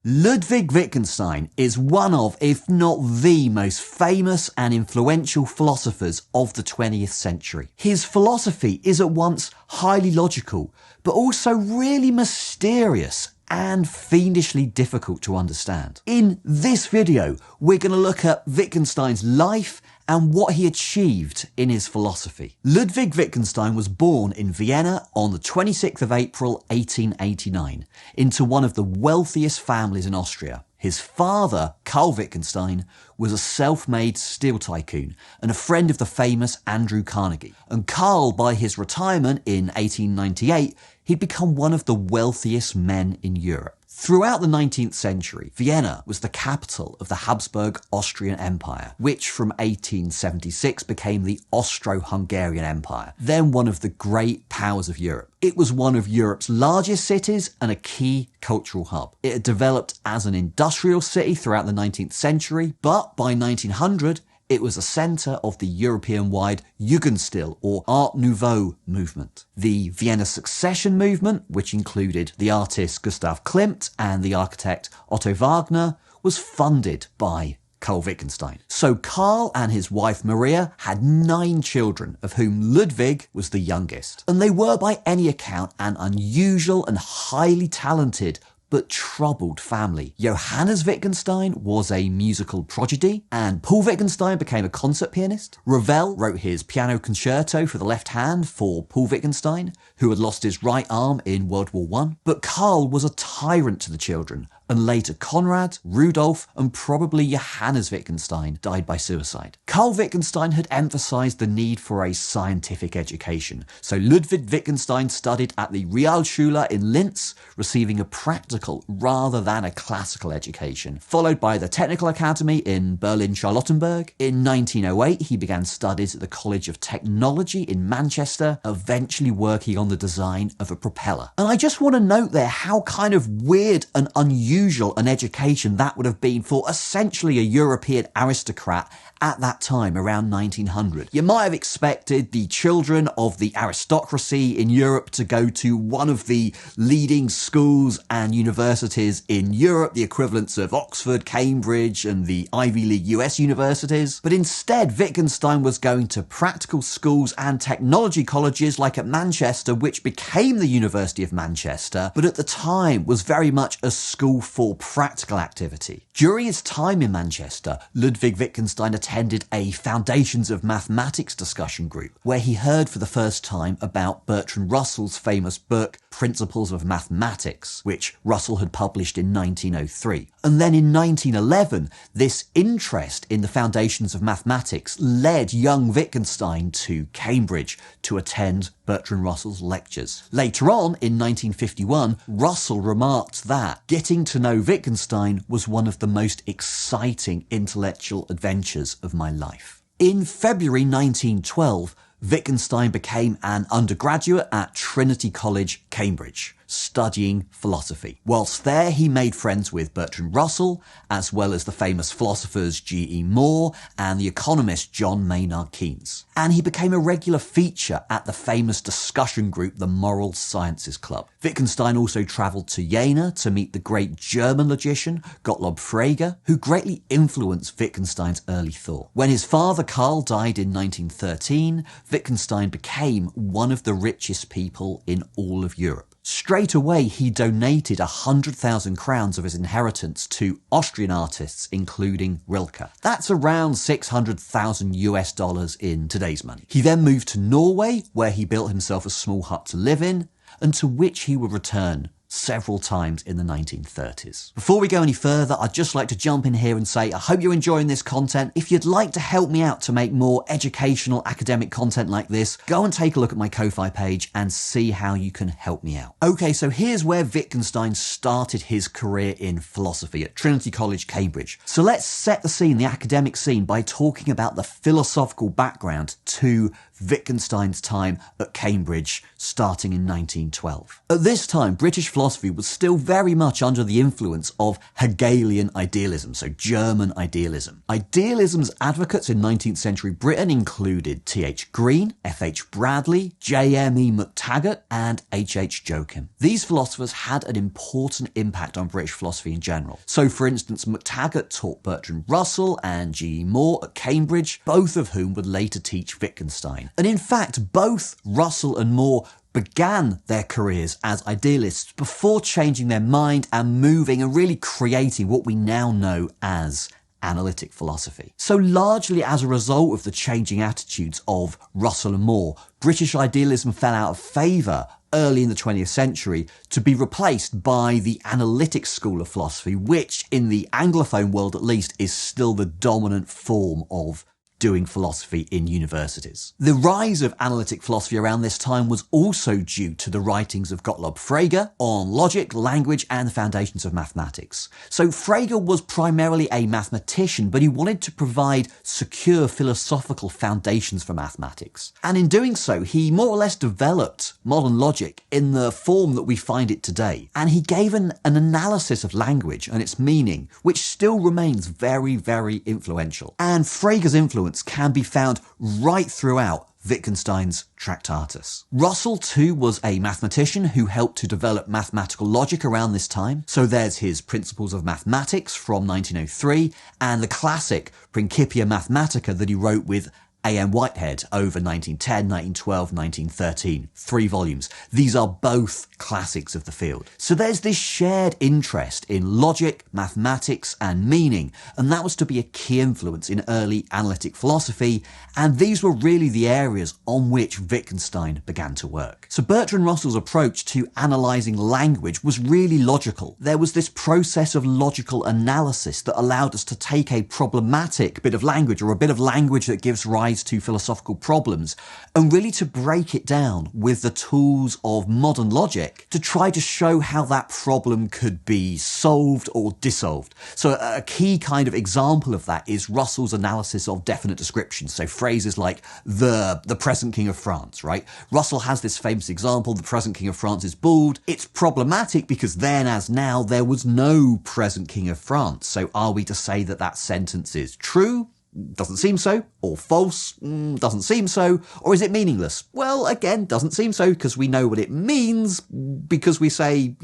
Ludwig Wittgenstein is one of, if not the most famous and influential philosophers of the 20th century. His philosophy is at once highly logical, but also really mysterious and fiendishly difficult to understand. In this video, we're going to look at Wittgenstein's life and what he achieved in his philosophy. Ludwig Wittgenstein was born in Vienna on the 26th of April 1889 into one of the wealthiest families in Austria. His father, Karl Wittgenstein, was a self-made steel tycoon and a friend of the famous Andrew Carnegie. And Karl, by his retirement in 1898, he'd become one of the wealthiest men in Europe. Throughout the 19th century, Vienna was the capital of the Habsburg Austrian Empire, which from 1876 became the Austro-Hungarian Empire, then one of the great powers of Europe. It was one of Europe's largest cities and a key cultural hub. It had developed as an industrial city throughout the 19th century, but by 1900, it was a centre of the European-wide Jugendstil, or Art Nouveau movement. The Vienna Succession movement, which included the artist Gustav Klimt and the architect Otto Wagner, was funded by Karl Wittgenstein. So Karl and his wife Maria had 9 children, of whom Ludwig was the youngest. And they were by any account an unusual and highly talented but troubled family. Johannes Wittgenstein was a musical prodigy, and Paul Wittgenstein became a concert pianist. Ravel wrote his piano concerto for the left hand for Paul Wittgenstein, who had lost his right arm in World War I. But Karl was a tyrant to the children, and later Konrad, Rudolf, and probably Johannes Wittgenstein died by suicide. Karl Wittgenstein had emphasised the need for a scientific education, so Ludwig Wittgenstein studied at the Realschule in Linz, receiving a practical rather than a classical education, followed by the Technical Academy in Berlin-Charlottenburg. In 1908, he began studies at the College of Technology in Manchester, eventually working on the design of a propeller. And I just want to note there how kind of weird and unusual an education that would have been for essentially a European aristocrat at that time, around 1900. You might have expected the children of the aristocracy in Europe to go to one of the leading schools and universities in Europe, the equivalents of Oxford, Cambridge, and the Ivy League US universities. But instead, Wittgenstein was going to practical schools and technology colleges like at Manchester, which became the University of Manchester, but at the time was very much a school for practical activity. During his time in Manchester, Ludwig Wittgenstein attended a Foundations of Mathematics discussion group, where he heard for the first time about Bertrand Russell's famous book, Principles of Mathematics, which Russell had published in 1903. And then in 1911, this interest in the foundations of mathematics led young Wittgenstein to Cambridge to attend Bertrand Russell's lectures. Later on, in 1951, Russell remarked that getting to know Wittgenstein was one of the most exciting intellectual adventures of my life. In February 1912, Wittgenstein became an undergraduate at Trinity College, Cambridge, studying philosophy. Whilst there, he made friends with Bertrand Russell, as well as the famous philosophers G.E. Moore and the economist John Maynard Keynes. And he became a regular feature at the famous discussion group, the Moral Sciences Club. Wittgenstein also travelled to Jena to meet the great German logician Gottlob Frege, who greatly influenced Wittgenstein's early thought. When his father Karl died in 1913, Wittgenstein became one of the richest people in all of Europe. Straight away, he donated 100,000 crowns of his inheritance to Austrian artists, including Rilke. That's around 600,000 US dollars in today's money. He then moved to Norway, where he built himself a small hut to live in, and to which he would return several times in the 1930s. Before we go any further, I'd just like to jump in here and say I hope you're enjoying this content. If you'd like to help me out to make more educational academic content like this, go and take a look at my Ko-Fi page and see how you can help me out. Okay, so here's where Wittgenstein started his career in philosophy at Trinity College, Cambridge. So let's set the scene, the academic scene, by talking about the philosophical background to Wittgenstein's time at Cambridge starting in 1912. At this time, British philosophy was still very much under the influence of Hegelian idealism, so German idealism. Idealism's advocates in 19th century Britain included T.H. Green, F.H. Bradley, J.M.E. McTaggart, and H.H. Joachim. These philosophers had an important impact on British philosophy in general. So, for instance, McTaggart taught Bertrand Russell and G.E. Moore at Cambridge, both of whom would later teach Wittgenstein. And in fact, both Russell and Moore began their careers as idealists before changing their mind and moving and really creating what we now know as analytic philosophy. So largely as a result of the changing attitudes of Russell and Moore, British idealism fell out of favour early in the 20th century to be replaced by the analytic school of philosophy, which in the Anglophone world at least is still the dominant form of doing philosophy in universities. The rise of analytic philosophy around this time was also due to the writings of Gottlob Frege on logic, language, and the foundations of mathematics. So Frege was primarily a mathematician, but he wanted to provide secure philosophical foundations for mathematics. And in doing so, he more or less developed modern logic in the form that we find it today. And he gave an analysis of language and its meaning, which still remains very, very influential. And Frege's influence can be found right throughout Wittgenstein's Tractatus. Russell too was a mathematician who helped to develop mathematical logic around this time. So there's his Principles of Mathematics from 1903 and the classic Principia Mathematica that he wrote with A.M. Whitehead over 1910, 1912, 1913. 3 volumes. These are both classics of the field. So there's this shared interest in logic, mathematics, and meaning, and that was to be a key influence in early analytic philosophy, and these were really the areas on which Wittgenstein began to work. So Bertrand Russell's approach to analysing language was really logical. There was this process of logical analysis that allowed us to take a problematic bit of language, or a bit of language that gives rise to philosophical problems, and really to break it down with the tools of modern logic to try to show how that problem could be solved or dissolved. So a key kind of example of that is Russell's analysis of definite descriptions. So phrases like the present king of France, right? Russell has this famous example, the present king of France is bald. It's problematic because then as now there was no present king of France. So are we to say that that sentence is true? Doesn't seem so. Or false? Doesn't seem so. Or is it meaningless? Well, again, doesn't seem so because we know what it means because we say,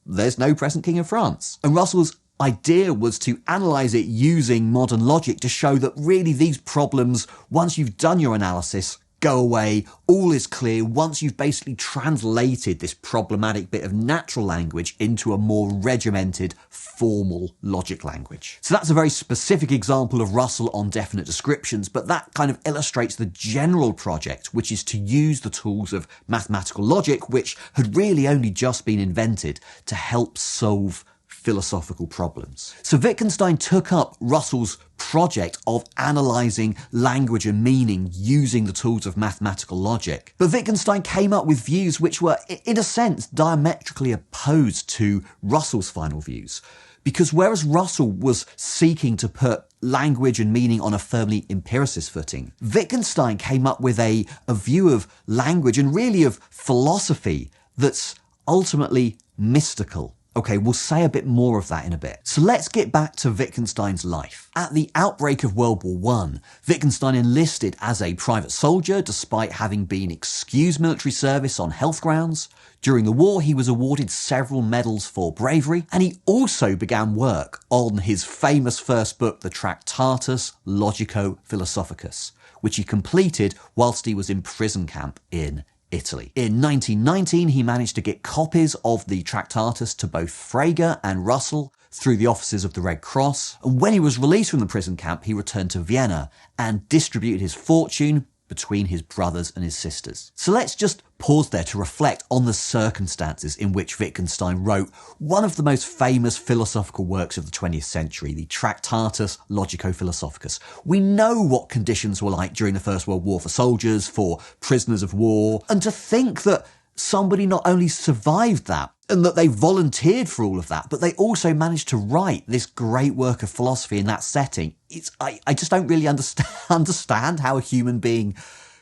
there's no present king of France. And Russell's idea was to analyse it using modern logic to show that really these problems, once you've done your analysis, go away, all is clear once you've basically translated this problematic bit of natural language into a more regimented, formal logic language. So that's a very specific example of Russell on definite descriptions, but that kind of illustrates the general project, which is to use the tools of mathematical logic, which had really only just been invented to help solve philosophical problems. So Wittgenstein took up Russell's project of analysing language and meaning using the tools of mathematical logic. But Wittgenstein came up with views which were, in a sense, diametrically opposed to Russell's final views. Because whereas Russell was seeking to put language and meaning on a firmly empiricist footing, Wittgenstein came up with a view of language and really of philosophy that's ultimately mystical. Okay, we'll say a bit more of that in a bit. So let's get back to Wittgenstein's life. At the outbreak of World War I, Wittgenstein enlisted as a private soldier despite having been excused military service on health grounds. During the war, he was awarded several medals for bravery, and he also began work on his famous first book, the Tractatus Logico-Philosophicus, which he completed whilst he was in prison camp in Italy. In 1919, he managed to get copies of the Tractatus to both Frege and Russell through the offices of the Red Cross. And when he was released from the prison camp, he returned to Vienna and distributed his fortune between his brothers and his sisters. So let's just pause there to reflect on the circumstances in which Wittgenstein wrote one of the most famous philosophical works of the 20th century, the Tractatus Logico-Philosophicus. We know what conditions were like during the First World War for soldiers, for prisoners of war, and to think that somebody not only survived that, and that they volunteered for all of that, but they also managed to write this great work of philosophy in that setting. I just don't really understand how a human being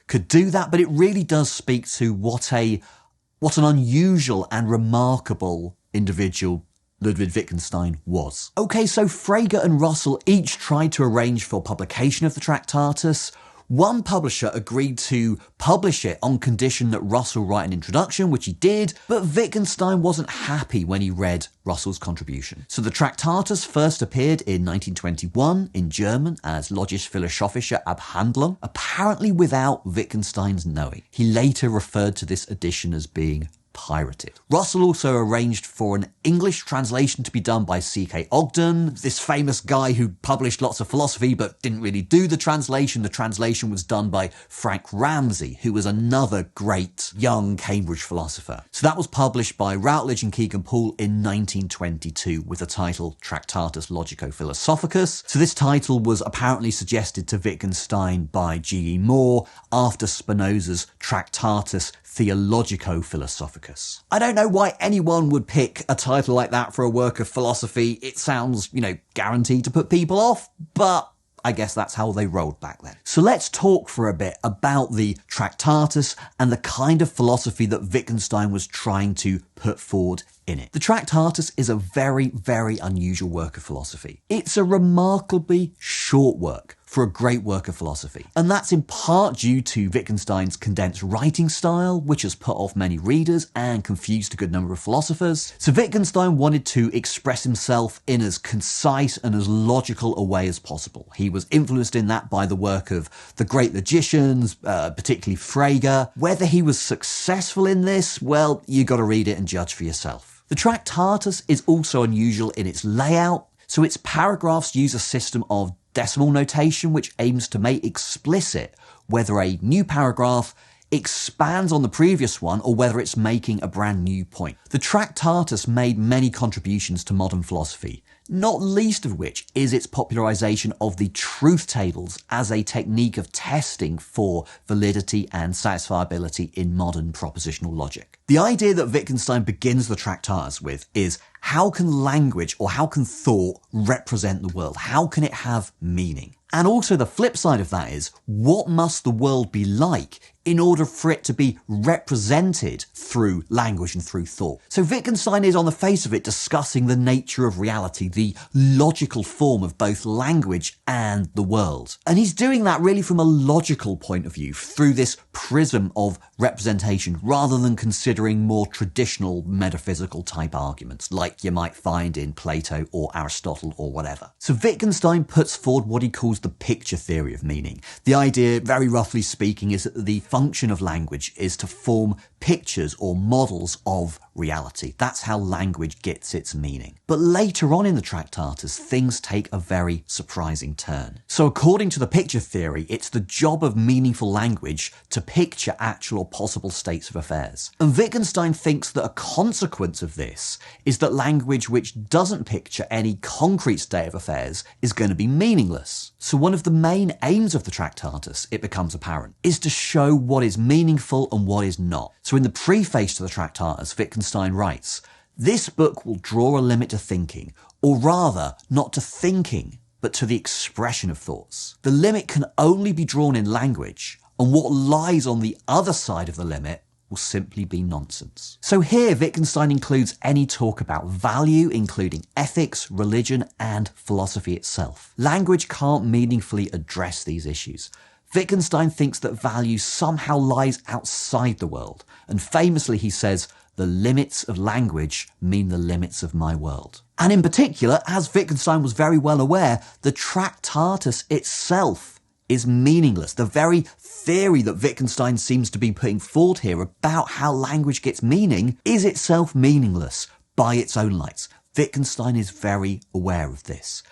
could do that, but it really does speak to what an unusual and remarkable individual Ludwig Wittgenstein was. Okay, so Frege and Russell each tried to arrange for publication of the Tractatus. One publisher agreed to publish it on condition that Russell write an introduction, which he did, but Wittgenstein wasn't happy when he read Russell's contribution. So the Tractatus first appeared in 1921 in German as Logisch-philosophische Abhandlung, apparently without Wittgenstein's knowing. He later referred to this edition as being pirated. Russell also arranged for an English translation to be done by C.K. Ogden, this famous guy who published lots of philosophy but didn't really do the translation. The translation was done by Frank Ramsey, who was another great young Cambridge philosopher. So that was published by Routledge and Kegan Paul in 1922 with the title Tractatus Logico-Philosophicus. So this title was apparently suggested to Wittgenstein by G.E. Moore after Spinoza's Tractatus Theologico-Philosophicus. I don't know why anyone would pick a title like that for a work of philosophy. It sounds, guaranteed to put people off, but I guess that's how they rolled back then. So let's talk for a bit about the Tractatus and the kind of philosophy that Wittgenstein was trying to put forward in it. The Tractatus is a very, very unusual work of philosophy. It's a remarkably short work for a great work of philosophy. And that's in part due to Wittgenstein's condensed writing style, which has put off many readers and confused a good number of philosophers. So Wittgenstein wanted to express himself in as concise and as logical a way as possible. He was influenced in that by the work of the great logicians, particularly Frege. Whether he was successful in this, well, you got to read it and judge for yourself. The Tractatus is also unusual in its layout. So its paragraphs use a system of decimal notation which aims to make explicit whether a new paragraph expands on the previous one or whether it's making a brand new point. The Tractatus made many contributions to modern philosophy, not least of which is its popularization of the truth tables as a technique of testing for validity and satisfiability in modern propositional logic. The idea that Wittgenstein begins the Tractatus with is how can language or how can thought represent the world? How can it have meaning? And also the flip side of that is, what must the world be like in order for it to be represented through language and through thought? So Wittgenstein is on the face of it discussing the nature of reality, the logical form of both language and the world. And he's doing that really from a logical point of view, through this prism of representation, rather than considering more traditional metaphysical type arguments, like you might find in Plato or Aristotle or whatever. So Wittgenstein puts forward what he calls the picture theory of meaning. The idea, very roughly speaking, is that the function of language is to form pictures or models of reality. That's how language gets its meaning. But later on in the Tractatus, things take a very surprising turn. So according to the picture theory, it's the job of meaningful language to picture actual or possible states of affairs. And Wittgenstein thinks that a consequence of this is that language which doesn't picture any concrete state of affairs is going to be meaningless. So one of the main aims of the Tractatus, it becomes apparent, is to show what is meaningful and what is not. So in the preface to the Tractatus, Wittgenstein writes, "This book will draw a limit to thinking, or rather, not to thinking, but to the expression of thoughts. The limit can only be drawn in language, and what lies on the other side of the limit will simply be nonsense." So here Wittgenstein includes any talk about value, including ethics, religion, and philosophy itself. Language can't meaningfully address these issues. Wittgenstein thinks that value somehow lies outside the world, and famously he says, "The limits of language mean the limits of my world." And in particular, as Wittgenstein was very well aware, the Tractatus itself is meaningless. The very theory that Wittgenstein seems to be putting forward here about how language gets meaning is itself meaningless by its own lights. Wittgenstein is very aware of this.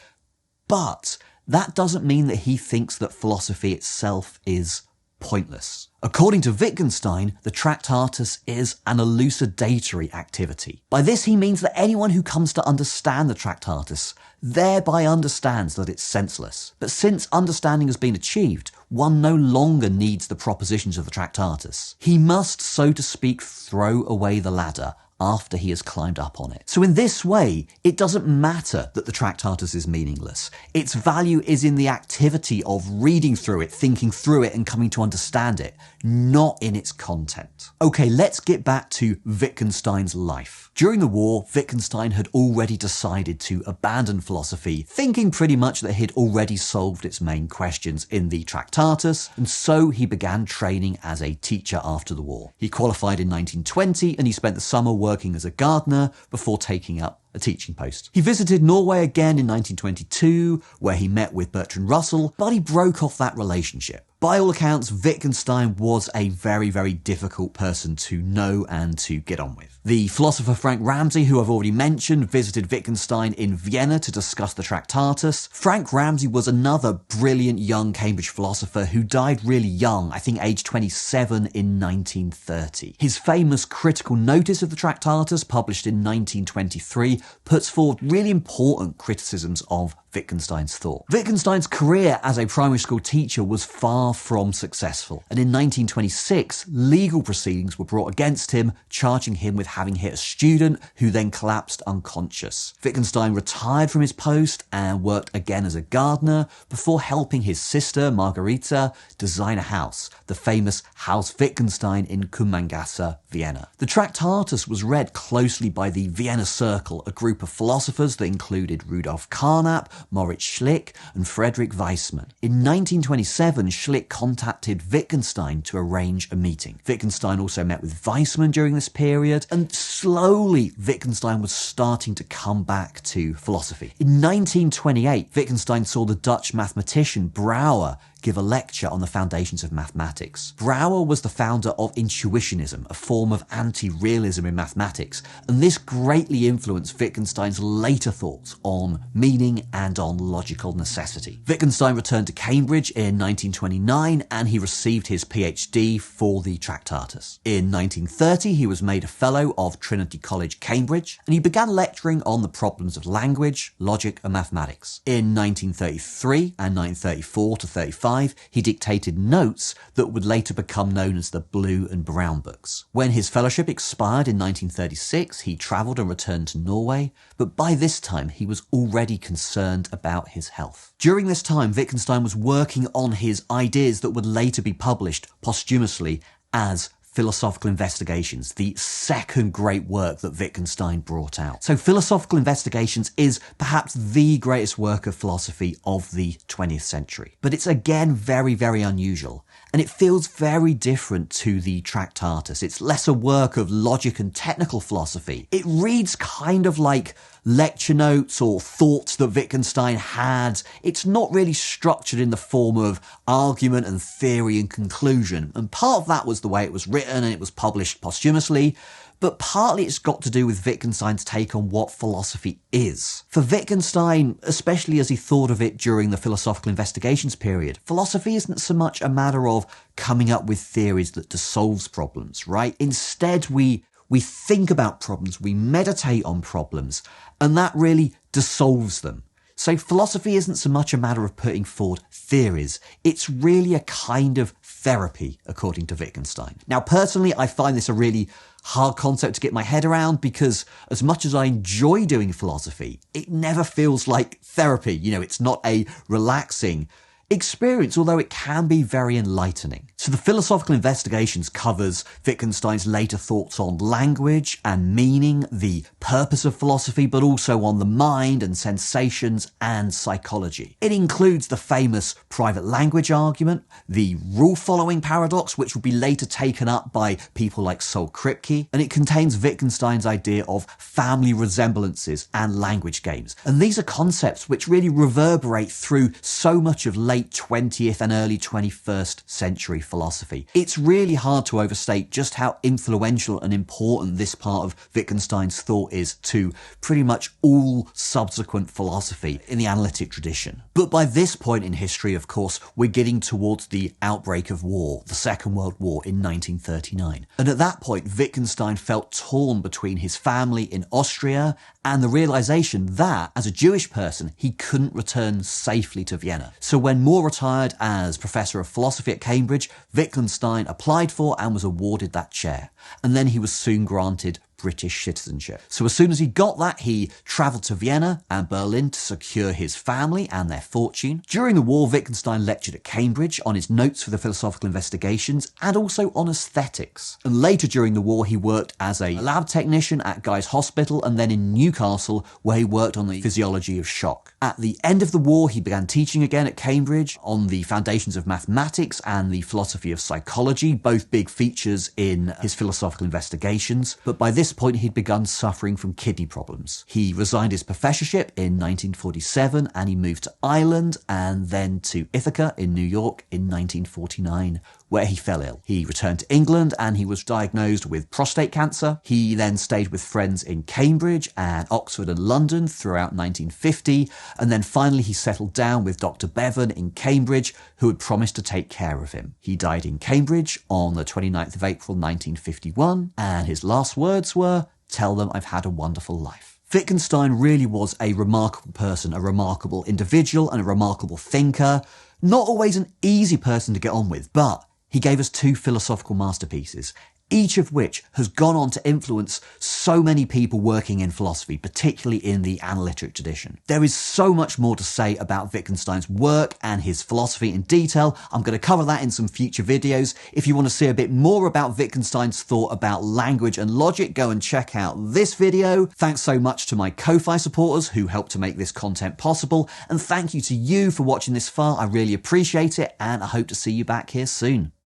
But that doesn't mean that he thinks that philosophy itself is pointless. According to Wittgenstein, the Tractatus is an elucidatory activity. By this he means that anyone who comes to understand the Tractatus thereby understands that it's senseless. But since understanding has been achieved, one no longer needs the propositions of the Tractatus. He must, so to speak, throw away the ladder, after he has climbed up on it. So in this way, it doesn't matter that the Tractatus is meaningless. Its value is in the activity of reading through it, thinking through it, and coming to understand it, not in its content. Okay, let's get back to Wittgenstein's life. During the war, Wittgenstein had already decided to abandon philosophy, thinking pretty much that he'd already solved its main questions in the Tractatus, and so he began training as a teacher after the war. He qualified in 1920, and he spent the summer working as a gardener before taking up a teaching post. He visited Norway again in 1922, where he met with Bertrand Russell, but he broke off that relationship. By all accounts, Wittgenstein was a very, very difficult person to know and to get on with. The philosopher Frank Ramsey, who I've already mentioned, visited Wittgenstein in Vienna to discuss the Tractatus. Frank Ramsey was another brilliant young Cambridge philosopher who died really young, I think aged 27 in 1930. His famous critical notice of the Tractatus, published in 1923, puts forward really important criticisms of Wittgenstein's thought. Wittgenstein's career as a primary school teacher was far from successful, and in 1926, legal proceedings were brought against him, charging him with having hit a student who then collapsed unconscious. Wittgenstein retired from his post and worked again as a gardener before helping his sister, Margarita, design a house, the famous Haus Wittgenstein in Kummangasse, Vienna. The Tractatus was read closely by the Vienna Circle, a group of philosophers that included Rudolf Carnap, Moritz Schlick, and Friedrich Waismann. In 1927, Schlick contacted Wittgenstein to arrange a meeting. Wittgenstein also met with Waismann during this period, and slowly Wittgenstein was starting to come back to philosophy. In 1928, Wittgenstein saw the Dutch mathematician Brouwer give a lecture on the foundations of mathematics. Brouwer was the founder of intuitionism, a form of anti-realism in mathematics, and this greatly influenced Wittgenstein's later thoughts on meaning and on logical necessity. Wittgenstein returned to Cambridge in 1929, and he received his PhD for the Tractatus. In 1930, he was made a Fellow of Trinity College, Cambridge, and he began lecturing on the problems of language, logic, and mathematics. In 1933 and 1934 to 35, he dictated notes that would later become known as the Blue and Brown Books. When his fellowship expired in 1936, he travelled and returned to Norway, but by this time he was already concerned about his health. During this time, Wittgenstein was working on his ideas that would later be published posthumously as Philosophical Investigations, the second great work that Wittgenstein brought out. So Philosophical Investigations is perhaps the greatest work of philosophy of the 20th century. But it's again very, very unusual, and it feels very different to the Tractatus. It's less a work of logic and technical philosophy. It reads kind of like lecture notes or thoughts that Wittgenstein had. It's not really structured in the form of argument and theory and conclusion, and part of that was the way it was written and it was published posthumously, but partly it's got to do with Wittgenstein's take on what philosophy is. For Wittgenstein, especially as he thought of it during the Philosophical Investigations period, philosophy isn't so much a matter of coming up with theories that solves problems, right? Instead, we think about problems, we meditate on problems, and that really dissolves them. So philosophy isn't so much a matter of putting forward theories, it's really a kind of therapy, according to Wittgenstein. Now, personally, I find this a really hard concept to get my head around because as much as I enjoy doing philosophy, it never feels like therapy. You know, it's not a relaxing experience, although it can be very enlightening. So the Philosophical Investigations covers Wittgenstein's later thoughts on language and meaning, the purpose of philosophy, but also on the mind and sensations and psychology. It includes the famous private language argument, the rule-following paradox, which will be later taken up by people like Sol Kripke, and it contains Wittgenstein's idea of family resemblances and language games. And these are concepts which really reverberate through so much of late 20th and early 21st century philosophy. It's really hard to overstate just how influential and important this part of Wittgenstein's thought is to pretty much all subsequent philosophy in the analytic tradition. But by this point in history, of course, we're getting towards the outbreak of war, the Second World War in 1939. And at that point, Wittgenstein felt torn between his family in Austria and the realization that, as a Jewish person, he couldn't return safely to Vienna. So when Moore retired as Professor of Philosophy at Cambridge, Wittgenstein applied for and was awarded that chair. And then he was soon granted British citizenship. So as soon as he got that, he travelled to Vienna and Berlin to secure his family and their fortune. During the war, Wittgenstein lectured at Cambridge on his notes for the philosophical investigations and also on aesthetics. And later during the war, he worked as a lab technician at Guy's Hospital and then in Newcastle, where he worked on the physiology of shock. At the end of the war, he began teaching again at Cambridge on the foundations of mathematics and the philosophy of psychology, both big features in his philosophical investigations. But by this point, he'd begun suffering from kidney problems. He resigned his professorship in 1947 and he moved to Ireland and then to Ithaca in New York in 1949, where he fell ill. He returned to England and he was diagnosed with prostate cancer. He then stayed with friends in Cambridge and Oxford and London throughout 1950, and then finally he settled down with Dr. Bevan in Cambridge, who had promised to take care of him. He died in Cambridge on the 29th of April 1951, and his last words were, "Tell them I've had a wonderful life." Wittgenstein really was a remarkable person, a remarkable individual and a remarkable thinker. Not always an easy person to get on with, but he gave us two philosophical masterpieces, each of which has gone on to influence so many people working in philosophy, particularly in the analytic tradition. There is so much more to say about Wittgenstein's work and his philosophy in detail. I'm going to cover that in some future videos. If you want to see a bit more about Wittgenstein's thought about language and logic, go and check out this video. Thanks so much to my Ko-Fi supporters who helped to make this content possible. And thank you to you for watching this far. I really appreciate it, and I hope to see you back here soon.